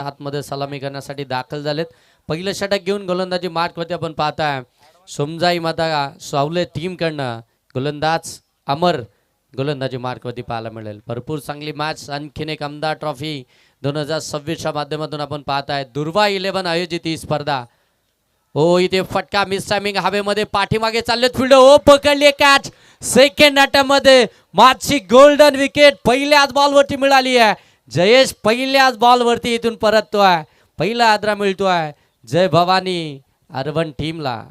आतमध्ये सलामी करण्यासाठी दाखल झालेत। पहिलं षटक घेऊन गोलंदाजी मार्कवरती आपण पाहताय सोमजाई माता सावले टीमकडनं गोलंदाज अमर गोलंदाजी मार्कवरती पाहायला मिळेल। भरपूर चांगली मॅच आणखीन एक आमदार ट्रॉफी 2026च्या माध्यमातून आपण पाहताय दुर्वा 11 आयोजित ही स्पर्धा। हो इथे फटका मिस टायमिंग हवेमध्ये पाठीमागे चाललेत फिल्डर ओ पकडली कॅच सेकंड अटेम्प्ट मध्ये मागची गोल्डन विकेट पहिल्याच बॉलवरती मिळाली आहे। जयेश पहिल्याच बॉलवरती इथून परततोय पहिला आदरा मिळतोय जय भवानी अर्बन टीमला।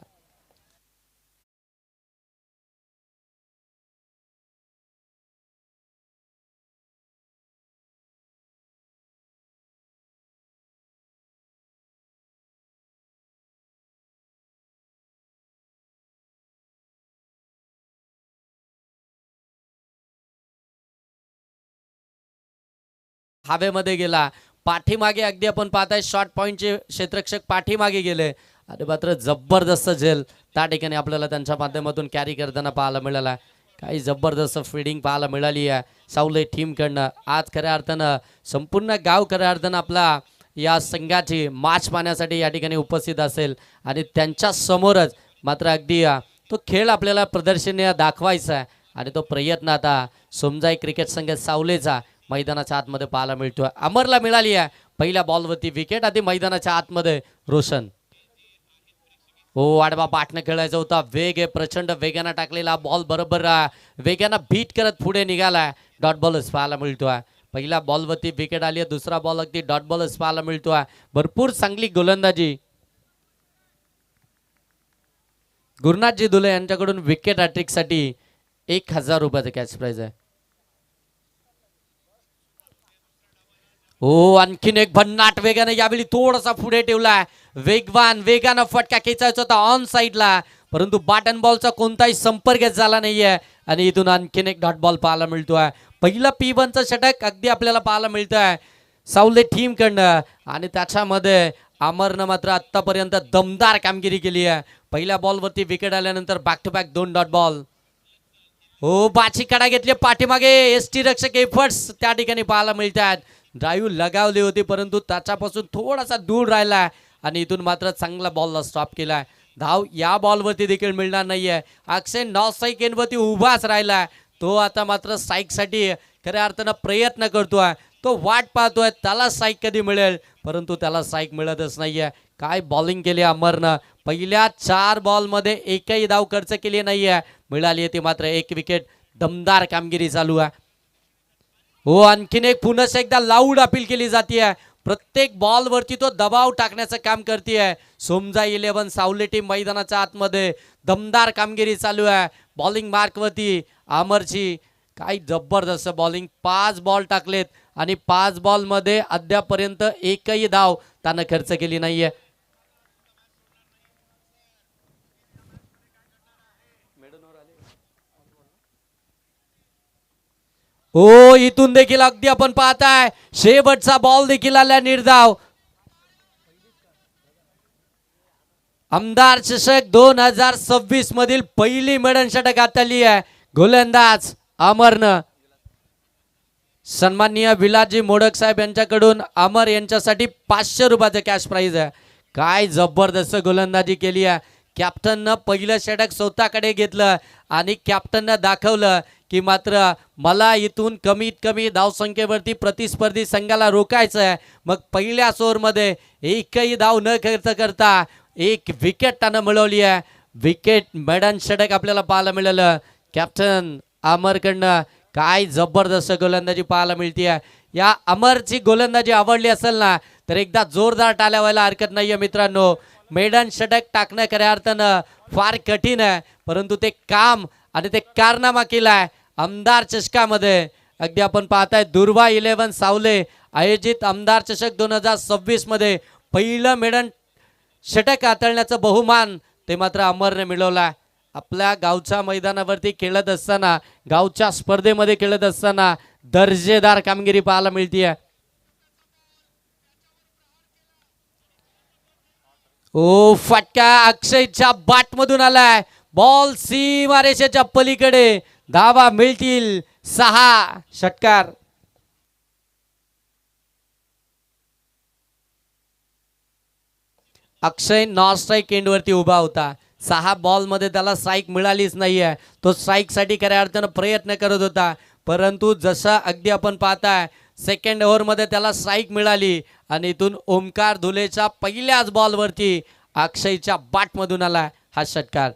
हवेमध्ये गेला पाठीमागे अगदी आपण पाहताय शॉर्ट पॉइंटचे क्षेत्ररक्षक पाठीमागे गेले आणि मात्र जबरदस्त झेल त्या ठिकाणी आपल्याला त्यांच्या माध्यमातून कॅरी करताना पाहायला मिळाला। काही जबरदस्त फील्डिंग पाहायला मिळाली आहे सावले टीमकडनं। आज खऱ्या अर्थानं संपूर्ण गाव खऱ्या अर्थानं आपला या संघाची मॅच पाहण्यासाठी या ठिकाणी उपस्थित असेल आणि त्यांच्या समोरच मात्र अगदी तो खेळ आपल्याला प्रदर्शनीय दाखवायचा आहे आणि तो प्रयत्न आता सोमजाई क्रिकेट संघ सावलेचा मैदानाच्या आतमध्ये पाहायला मिळतोय। अमरला मिळाली आहे पहिल्या बॉलवरती विकेट आधी मैदानाच्या आतमध्ये रोशन हो आडवा पाठनं खेळायचा होता वेग आहे प्रचंड वेगानं टाकलेला बॉल बरोबर वेगानं बीट करत पुढे निघालाय डॉट बॉलच पाहायला मिळतोय। पहिल्या बॉलवरती विकेट आली आहे दुसरा बॉल अगदी डॉट बॉलच पाहायला मिळतोय। भरपूर चांगली गोलंदाजी गुरुनाथजी दुले यांच्याकडून विकेट हॅट्रिक साठी 1000 रुपयाचं कॅश प्राइज आहे। हो आणखीन एक भन्नाट वेगाने यावेळी थोडासा पुढे ठेवलाय वेगानं फटका खेचायचा होता ऑन साइडला परंतु बॅटन बॉलचा कोणताही संपर्क झाला नाहीये आणि इथून आणखीन एक डॉट बॉल पाहायला मिळतोय। पहिला P1चं षटक अगदी आपल्याला पाहायला मिळतंय सावले टीम कडनं आणि त्याच्यामध्ये अमरनं मात्र आतापर्यंत दमदार कामगिरी केली आहे। पहिल्या बॉलवरती विकेट आल्यानंतर back to back 2 dot ball हो बाची कडा घेतली पाठीमागे एसटी रक्षक एफर्ट्स त्या ठिकाणी पाहायला मिळतात। ड्राईव्ह लगावली होती परंतु त्याच्यापासून थोडासा दूर राहिला आणि इथून मात्र चांगला बॉलला स्टॉप केलाय। धाव या बॉलवरती देखील मिळणार नाहीये अक्षय नॉ स्ट्राईक एनवरती उभाच राहिलाय तो आता मात्र स्ट्राईकसाठी खऱ्या अर्थानं प्रयत्न करतोय तो वाट पाहतोय त्याला स्ट्राईक कधी मिळेल परंतु त्याला स्ट्राईक मिळतच नाहीये। काय बॉलिंग केली अमरनं पहिल्या 4 बॉलमध्ये एकही धाव खर्च केली नाहीये मिळाली ती मात्र 1 विकेट दमदार कामगिरी चालू आहे। हो आणखीन एक पुन्हा एकदा लाऊड अपील केली जाते प्रत्येक बॉल वरती तो दबाव टाकण्याचं काम करते सोमजाई 11 सावले टीम मैदानाच्या आतमध्ये दमदार कामगिरी चालू आहे। बॉलिंग मार्कवरती अमरची काही जबरदस्त बॉलिंग 5 बॉल टाकलेत आणि 5 बॉल मध्ये अद्यापर्यंत एकही धाव त्यानं खर्च केली नाहीये। हो इथून देखील अगदी आपण पाहताय शेवटचा बॉल देखील आला निर्धाव आमदार चषक 2026 मधील पहिली मेडन षटक आतली आहे गोलंदाज अमरनं। सन्माननीय विलाजी मोडक साहेब यांच्याकडून अमर यांच्यासाठी 500 रुपयाचं कॅश प्राइज आहे। काय जबरदस्त गोलंदाजी केली आहे कॅप्टननं पहिलं षटक स्वतःकडे घेतलं आणि कॅप्टननं दाखवलं की मात्र मला इथून कमीत कमी धावसंख्येवरती प्रतिस्पर्धी संघाला रोखायचं आहे। मग पहिल्या ओव्हरमध्ये एकही धाव न खर्च करता 1 विकेट त्यानं मिळवली आहे। विकेट मेडन षटक आपल्याला पाहायला मिळालं कॅप्टन अमरकडनं काय जबरदस्त गोलंदाजी पाहायला मिळते। या अमरची गोलंदाजी आवडली असेल ना तर एकदा जोरदार टाळ्या व्हायला हरकत नाहीये मित्रांनो। मेडन षटक टाकणं खऱ्या अर्थानं फार कठीण आहे परंतु ते काम आणि ते कारनामा केलाय आमदार चषकामध्ये। अगदी आपण पाहताय दुर्वा 11 सावले आयोजित आमदार चषक 2026 मध्ये पहिलं मेडन षटक हाताळण्याचं बहुमान ते मात्र अमरने मिळवला। आपल्या गावच्या मैदानावरती खेळत असताना गावच्या स्पर्धेमध्ये खेळत असताना दर्जेदार कामगिरी पाहायला मिळते। ओ फटका अक्षयच्या बाट मधून आलाय बॉल सीमारेषेच्या पलीकडे धावा मिळतील 6 षटकार। अक्षय नॉन स्ट्राईक एंडवरती उभा होता. 6 बॉलमध्ये त्याला स्ट्राईक मिळालीच नाहीये. तो स्ट्राईकसाठी खऱ्या अर्थानं प्रयत्न करत होता, परंतु जसं अगदी आपण पाहताय सेकंड ओव्हरमध्ये त्याला स्ट्राईक मिळाली आणि इथून ओमकार धुलेच्या पहिल्याच बॉलवरती अक्षयच्या बॅटमधून आला हा षटकार.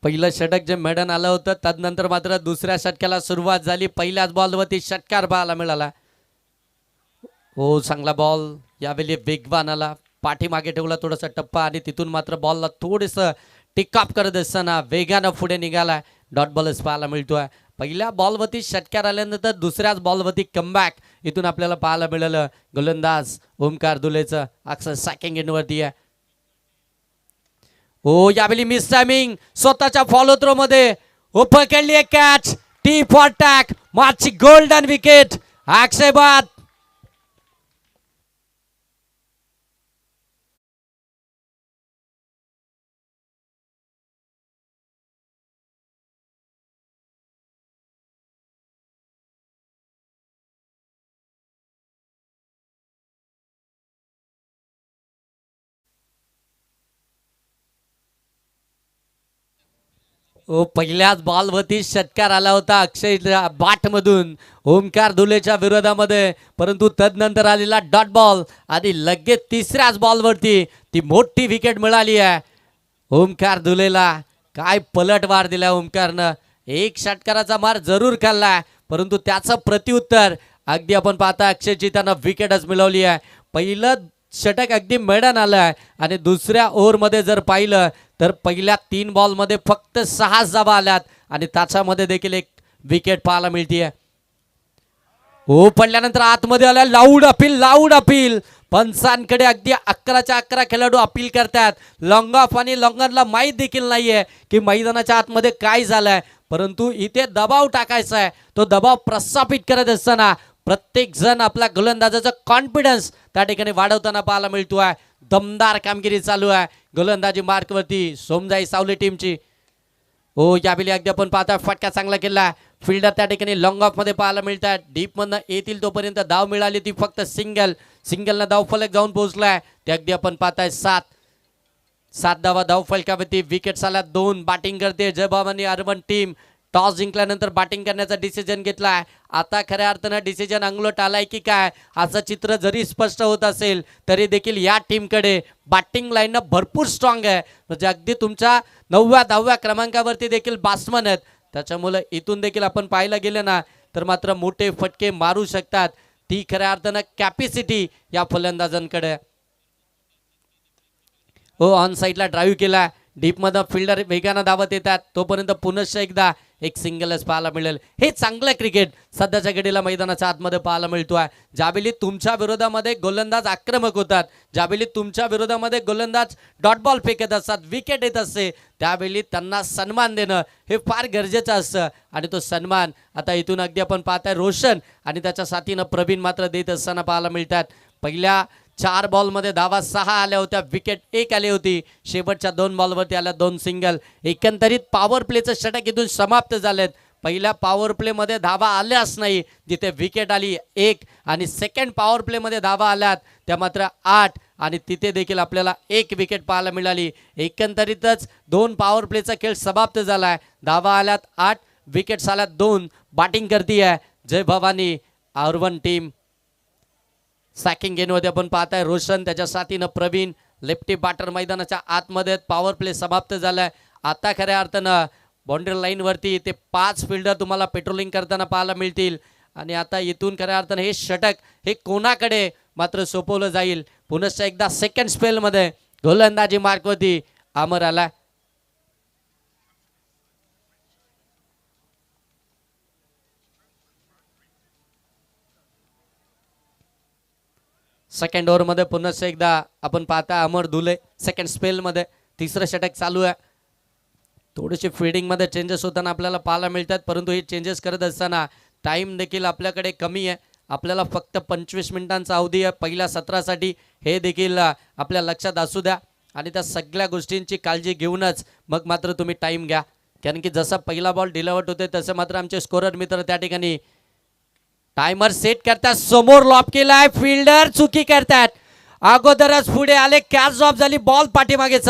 पहिलं षटक जे मैदान आलं होतं तदनंतर मात्र दुसऱ्या षटकाला सुरुवात झाली. पहिल्याच बॉलवरती षटकार पाहायला मिळाला. हो, चांगला बॉल यावेळी वेगवान आला, पाठीमागे ठेवला थोडासा टप्पा आणि तिथून मात्र बॉलला थोडंसं टिकअप करत असताना वेगानं पुढे निघाला. डॉट बॉलच पाहायला मिळतोय. पहिल्या बॉलवरती षटकार आल्यानंतर दुसऱ्याच बॉलवरती कमबॅक इथून आपल्याला पाहायला मिळालं. गोलंदाज ओमकार धुलेचं अक्षर सेकंड एंडवरती आहे. हो, यावेळी मिस टायमिंग स्वतःच्या फॉलो थ्रो मध्ये पकडली एक कॅच. टी फॉर टॅक, मागची गोल्डन विकेट अक्षय बाद. पहिल्याच बॉलवरती षटकार आला होता अक्षयच्या बॅटमधून ओमकार धुलेच्या विरोधामध्ये, परंतु तदनंतर आलेला डॉट बॉल आणि लगेच तिसऱ्याच बॉलवरती ती मोठी विकेट मिळाली आहे ओमकार धुलेला. काय पलटवार दिला ओमकारनं. एक षटकाराचा मार जरूर खाल्ला, परंतु त्याचं प्रत्युत्तर अगदी आपण पाहता अक्षयची त्यानं विकेटच मिळवली आहे. पहिलं षटक अगदी मैदान आलं आहे आणि दुसऱ्या ओव्हरमध्ये जर पाहिलं तर पहिल्या 3 बॉलमध्ये फक्त 6 धावा आल्यात आणि त्याच्यामध्ये देखील एक विकेट पाहायला मिळते. हो, पडल्यानंतर आतमध्ये आल्या. लाऊड अपील पंचांकडे अगदी 11च्या 11 खेळाडू अपील करतात. लॉंग ऑफ आणि लॉंगनला माहीत देखील नाहीये की मैदानाच्या आतमध्ये काय झालंय, परंतु इथे दबाव टाकायचा आहे. तो दबाव प्रस्थापित करत असताना प्रत्येक जण आपला गोलंदाजाचा कॉन्फिडन्स त्या ठिकाणी वाढवताना पाहायला मिळतोय. दमदार कामगिरी चालू आहे गोलंदाजी मार्कवरती सोमजाई सावली टीमची. हो, यावेळी अगदी आपण पाहता फटका चांगला केला. फिल्डर त्या ठिकाणी लॉंग ऑफ मध्ये पाहायला मिळतात. डीपमधनं येतील तोपर्यंत धाव मिळाली ती फक्त सिंगलनं धाव फलक जाऊन पोहोचलाय. ते अगदी आपण पाहताय 7 धावा धाव फलकावरती. विकेट्स आल्या 2. बॅटिंग करते जयभवानी अर्बन टीम. टॉस जिंकल्यानंतर बॅटिंग करण्याचा डिसिजन घेतलाय. आता खऱ्या अर्थानं डिसिजन अंगलट आलाय की काय असं चित्र जरी स्पष्ट होत असेल तरी देखील या टीमकडे बॅटिंग लाईनअप भरपूर स्ट्रॉंग आहे. म्हणजे अगदी तुमच्या 9व्या 10व्या क्रमांकावरती देखील बॅट्समन आहेत. त्याच्यामुळे इथून देखील आपण पाहायला गेलं ना तर मात्र मोठे फटके मारू शकतात. ती खऱ्या अर्थानं कॅपॅसिटी या फलंदाजांकडे. हो, ऑन साईडला ड्राईव्ह केला. डीपमध्ये फिल्डर वेगानं धावत येतात. तोपर्यंत पुनश्च एकदा एक सिंगलच पाहायला मिळेल. हे चांगलं क्रिकेट सध्याच्या घडीला मैदानाच्या आतमध्ये पाहायला मिळतोय. ज्यावेळी तुमच्या विरोधामध्ये गोलंदाज आक्रमक होतात, ज्यावेळी तुमच्या विरोधामध्ये गोलंदाज डॉट बॉल फेकत असतात, विकेट येत असते, त्यावेळी त्यांना सन्मान देणं हे फार गरजेचं असतं. आणि तो सन्मान आता इथून अगदी आपण पाहताय रोशन आणि त्याच्या साथीनं प्रवीण मात्र देत असताना पाहायला मिळतात. पहिल्या 4 बॉलमध्ये धावा 6 आल्या होत्या, विकेट 1 आली होती. शेवटच्या 2 बॉलवरती आल्या 2 सिंगल. एकंदरीत पॉवर प्लेचं षटक इथून समाप्त झालेत. पहिल्या पॉवर प्लेमध्ये धावा आल्याच नाही जिथे विकेट आली 1, आणि सेकंड पॉवर प्लेमध्ये धावा आल्यात त्या मात्र 8, आणि तिथे देखील आपल्याला 1 विकेट पाहायला मिळाली. एकंदरीतच 2 पॉवर प्लेचा खेळ समाप्त झालाय. धावा आल्यात 8, विकेट्स आल्यात 2. बॅटिंग करतीये जय भवानी अर्बन टीम. सॅकिंग गेनमध्ये आपण पाहताय रोशन, त्याच्या साथीनं प्रवीण, लेफ्टी बॅटर मैदानाच्या आतमध्ये. पॉवर प्ले समाप्त झालाय. आता खऱ्या अर्थानं बाउंड्री लाईनवरती ते 5 फिल्डर तुम्हाला पेट्रोलिंग करताना पाहायला मिळतील. आणि आता इथून खऱ्या अर्थानं हे षटक हे कोणाकडे मात्र सोपवलं जाईल. पुनश्च एकदा सेकंड स्पेलमध्ये गोलंदाजी मार्कवरती अमर आला. सेकंड ओव्हरमध्ये पुन्हा एकदा आपण पाहता अमर धुले सेकंड स्पेलमध्ये. तिसरं षटक चालू आहे. थोडेसे फिल्डिंगमध्ये चेंजेस होताना आपल्याला पाहायला मिळतात, परंतु हे चेंजेस करत असताना टाईम देखील आपल्याकडे कमी आहे. आपल्याला फक्त 25 मिनिटांचा अवधी आहे पहिल्या सत्रासाठी. हे देखील आपल्या लक्षात असू द्या आणि त्या सगळ्या गोष्टींची काळजी घेऊनच मग मात्र तुम्ही टाईम घ्या. कारण की जसा पहिला बॉल डिलेवर्ड होते तसे मात्र आमचे स्कोरर मित्र त्या ठिकाणी टाइमर सेट करतात. समोर लॉब केलाय, फिल्डर चुकी करतात. अगोदरच पुढे आले, कॅच ड्रॉप झाली, बॉल पाठीमागे